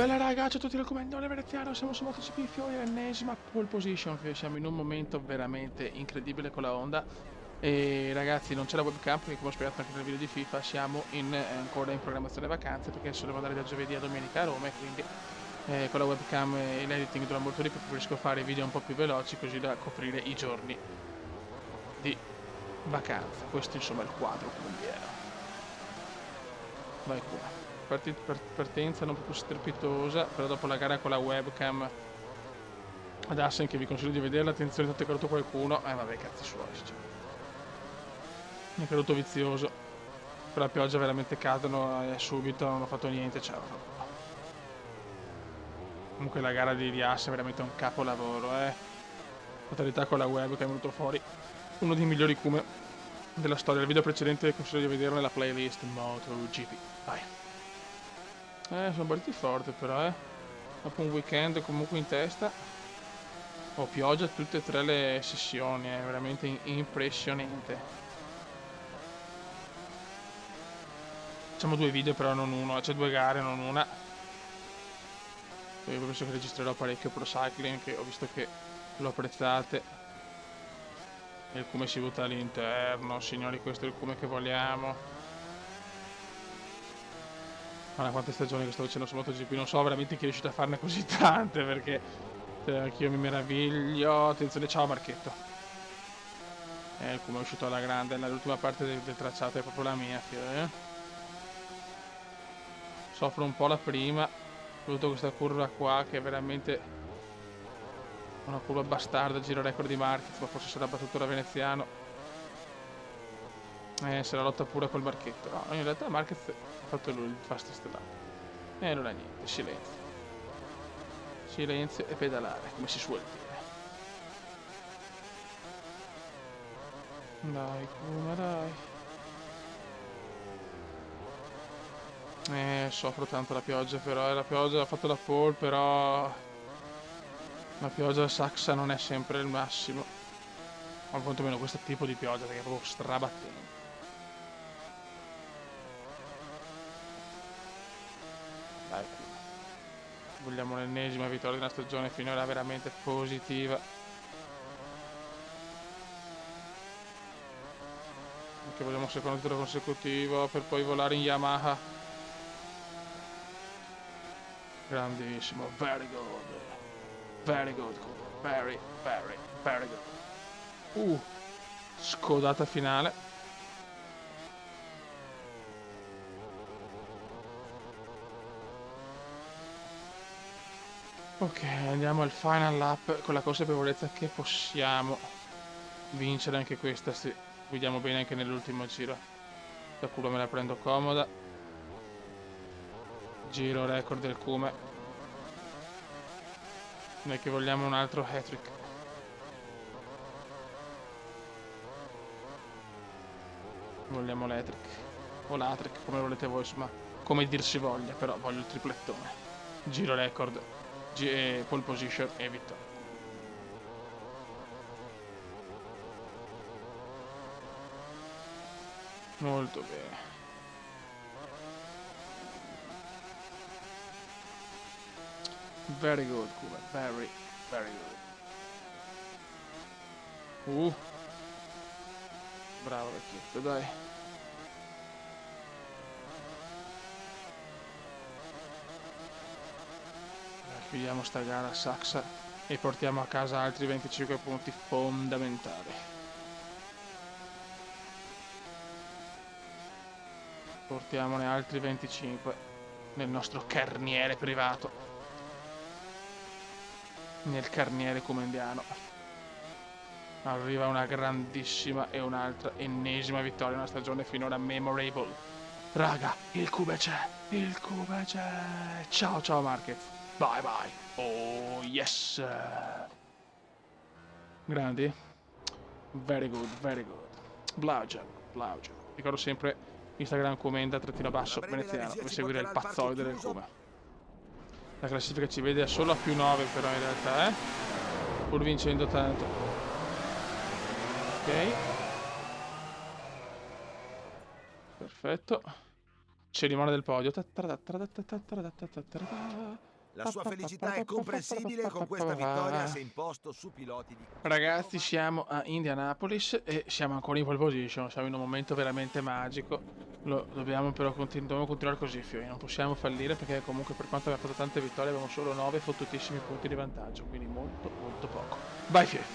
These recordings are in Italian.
Bella raga, ciao a tutti dal comandone veneziano, siamo su MotoGP Fiori, l'ennesima pole position, siamo in un momento veramente incredibile con la Honda. E ragazzi, non c'è la webcam perché come ho spiegato anche nel video di FIFA siamo ancora in programmazione vacanze perché sono devo andare da giovedì a domenica a Roma e quindi con la webcam e l'editing dura molto di più, preferisco fare video un po' più veloci così da coprire i giorni di vacanza. Questo insomma è il quadro come viene. Vai qua. Partenza non proprio strepitosa, però dopo la gara con la webcam ad Assen, che vi consiglio di vederla, attenzione, tanto è caduto qualcuno, vabbè, cazzi suoi, mi è caduto vizioso, per la pioggia veramente cadono subito, non ho fatto niente, ciao. Comunque la gara di Assen è veramente un capolavoro, fatalità con la webcam è venuto fuori uno dei migliori Kume della storia. Il video precedente consiglio di vederlo nella playlist MotoGP, vai. Sono partiti forte però, dopo un weekend comunque in testa. Pioggia tutte e tre le sessioni, è veramente impressionante. Facciamo due video però non uno, c'è due gare non una. Io penso che registrerò parecchio pro cycling, che ho visto che lo apprezzate. E il Kume si butta all'interno, signori, questo è il Kume che vogliamo. Guarda quante stagioni che sto facendo su MotoGP, non so veramente chi è riuscito a farne così tante, perché anch'io mi meraviglio. Attenzione, ciao Marchetto. Il Kume è uscito alla grande, l'ultima parte del tracciato è proprio la mia, Soffro un po' la prima, soprattutto questa curva qua che è veramente una curva bastarda, giro record di Marquez, ma forse sarà battuto da veneziano. Se la lotta pure col Marchetto. No, in realtà Marquez ha fatto lui il fast stellato. Non è niente, silenzio. Silenzio e pedalare, come si suol dire. Dai, Kume, dai. Soffro tanto la pioggia, però la pioggia ha fatto la pole, però la pioggia saxa non è sempre il massimo. O quantomeno questo tipo di pioggia, perché è proprio strabattente. Dai, vogliamo l'ennesima vittoria della stagione finora veramente positiva. Anche vogliamo un secondo titolo consecutivo per poi volare in Yamaha. Grandissimo, very good. Very good, very, very, very good. Scodata finale. Ok, andiamo al final lap con la consapevolezza che possiamo vincere anche questa, se guidiamo bene anche nell'ultimo giro. Da culo me la prendo comoda. Giro record del Kume. Noi che vogliamo un altro hat-trick. Vogliamo l'hat-trick o l'hat-trick, come volete voi, insomma, come dir si voglia, però voglio il triplettone. Giro record, pole position e vittoria. Molto bene. Very good, Kume, very, very good. Bravo vecchietto, dai. Chiudiamo sta gara saxa e portiamo a casa altri 25 punti fondamentali. Portiamone altri 25 nel nostro carniere privato, nel carniere comendiano. Arriva una grandissima e un'altra ennesima vittoria, una stagione finora memorable. Raga, il Kume c'è, il Kume c'è. Ciao ciao Marquez, bye bye. Oh yes. Grandi. Very good, very good. Blaugia. Ricordo sempre Instagram commenda _ veneziano, dove seguire il pazzoide del Kume. La classifica ci vede solo a +9 però in realtà, pur vincendo tanto. Ok. Perfetto. Cerimonia del podio. La sua felicità è comprensibile e con questa vittoria si è imposto su piloti di... Ragazzi, siamo a Indianapolis e siamo ancora in pole position, siamo in un momento veramente magico. Dobbiamo però dobbiamo continuare così, Fiori, non possiamo fallire perché comunque per quanto abbiamo fatto tante vittorie abbiamo solo 9 fottutissimi punti di vantaggio, quindi molto molto poco. Vai Fiori!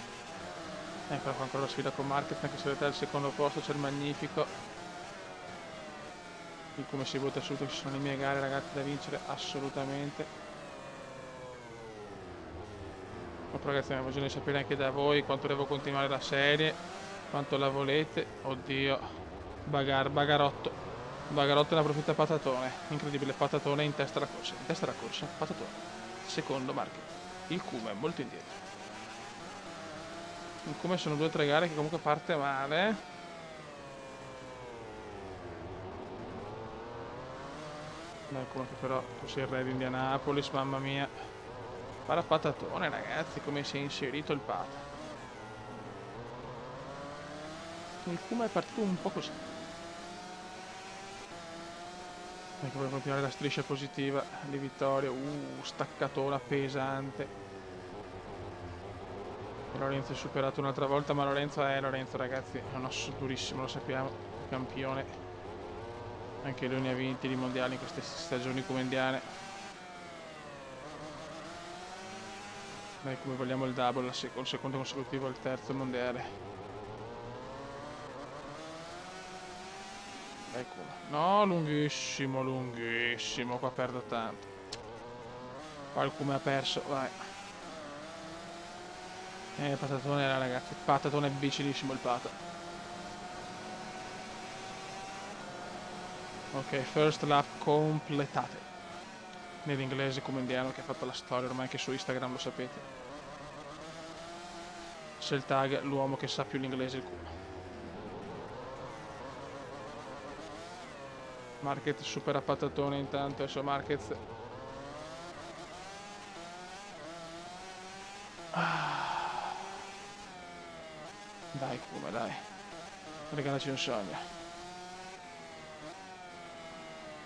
Ecco qua ancora la sfida con Marquez, anche se al secondo posto c'è il magnifico. Qui come si vota subito, ci sono le mie gare ragazzi da vincere assolutamente. Ma ragazzi, ho bisogno di sapere anche da voi quanto devo continuare la serie, quanto la volete. Oddio, bagarotto. Bagarotto ne approfitta Patatone. Incredibile, Patatone in testa alla corsa. In testa alla corsa, Patatone. Secondo Marquez. Il Kuma è molto indietro. Il Kuma sono 2 o 3 gare che comunque parte male. Dai, come che però così il re di Indianapolis, mamma mia. Para Patatone ragazzi, come si è inserito il Pata. Il Kuma è partito un po' così. Ecco, per continuare la striscia positiva di vittoria. Staccatona pesante. Lorenzo è superato un'altra volta, ma Lorenzo ragazzi, è un osso durissimo, lo sappiamo. Campione. Anche lui ne ha vinti di mondiali in queste stagioni come indiane. Dai, come vogliamo il double, il secondo consecutivo, il terzo mondiale. Dai, come. No, lunghissimo, lunghissimo. Qua perdo tanto. Qua il come ha perso, vai. Patatone era ragazzi. Patatone è vicinissimo il Pata. Ok, first lap completate. Nell'inglese come indiano che ha fatto la storia, ormai anche su Instagram lo sapete. C'è il tag, l'uomo che sa più l'inglese il culo. Marquez supera Patatone intanto, adesso Marquez. Dai come dai. Regalaci un sogno.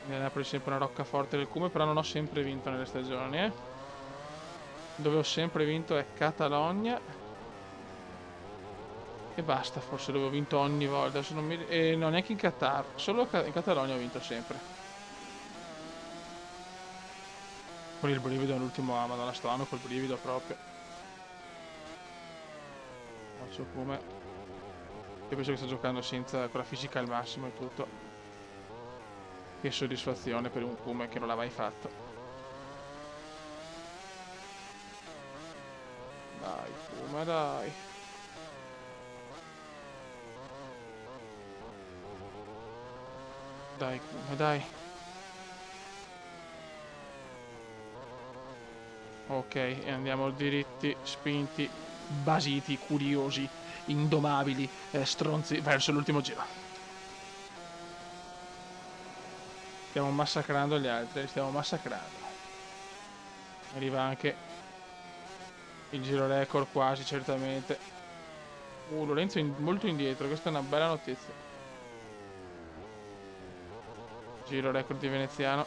Napoli è sempre una roccaforte del Cume, però non ho sempre vinto nelle stagioni, Dove ho sempre vinto è Catalogna. E basta, forse dove ho vinto ogni volta. Adesso non mi... no, neanche in Qatar. Solo in Catalogna ho vinto sempre. Con il brivido all'ultimo Madonna, sto anno col brivido proprio. Faccio come. Io penso che sto giocando senza con la fisica al massimo e tutto. Che soddisfazione per un Kuma che non l'ha mai fatto. Dai Kuma, dai. Dai Kuma, dai. Ok, e andiamo diritti, spinti, basiti, curiosi, indomabili, stronzi verso l'ultimo giro. Stiamo massacrando gli altri, li stiamo massacrando. Arriva anche il giro record quasi, certamente. Lorenzo molto indietro, questa è una bella notizia. Giro record di veneziano.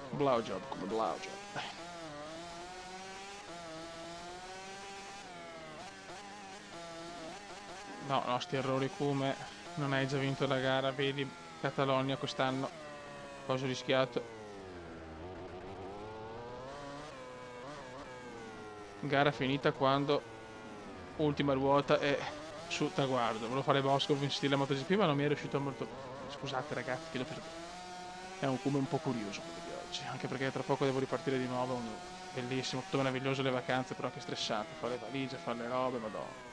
Blowjob, come blowjob. No, sti errori come non hai già vinto la gara, vedi Catalogna quest'anno, cosa ho rischiato. Gara finita quando ultima ruota è su traguardo. Volevo fare Boscov in stile MotoGP ma non mi è riuscito molto. Scusate ragazzi, chiedo perdono. È un come un po' curioso quello di oggi, anche perché tra poco devo ripartire di nuovo. Bellissimo, tutto meraviglioso le vacanze, però anche stressante, fare le valigie, fare le robe, madonna.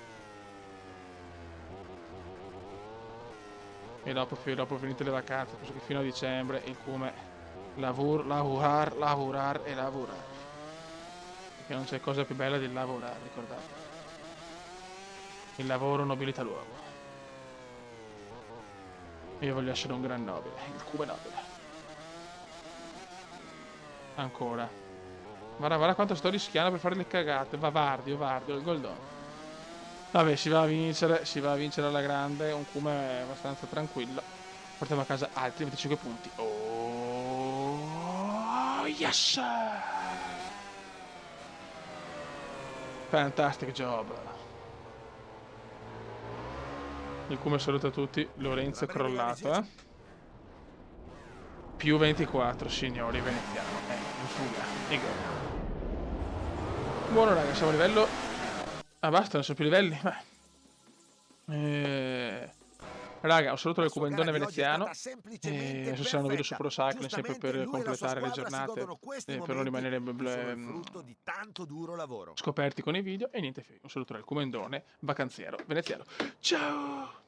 E dopo finite le vacanze, penso che fino a dicembre il come lavorare e lavorare. Perché non c'è cosa più bella di lavorare, ricordate. Il lavoro nobilita l'uomo. Io voglio essere un gran nobile, il come nobile. Ancora. Guarda quanto sto rischiando per fare le cagate. Vardio, il Goldon. Vabbè, si va a vincere alla grande, un Kuma abbastanza tranquillo. Portiamo a casa altri 25 punti. Oh, yes! Fantastic job. Il come saluta tutti. Lorenzo è crollato, Più 24, signori, veneziano. In fuga. E go. Buono, raga, siamo a livello... Ah, basta, non sono più livelli. Raga, ho salutato il comandone veneziano. Adesso saranno video su Pro Cycling, sempre per completare le giornate. Per non rimanere scoperti con i video. E niente, un saluto dal comandone vacanziero veneziano. Ciao!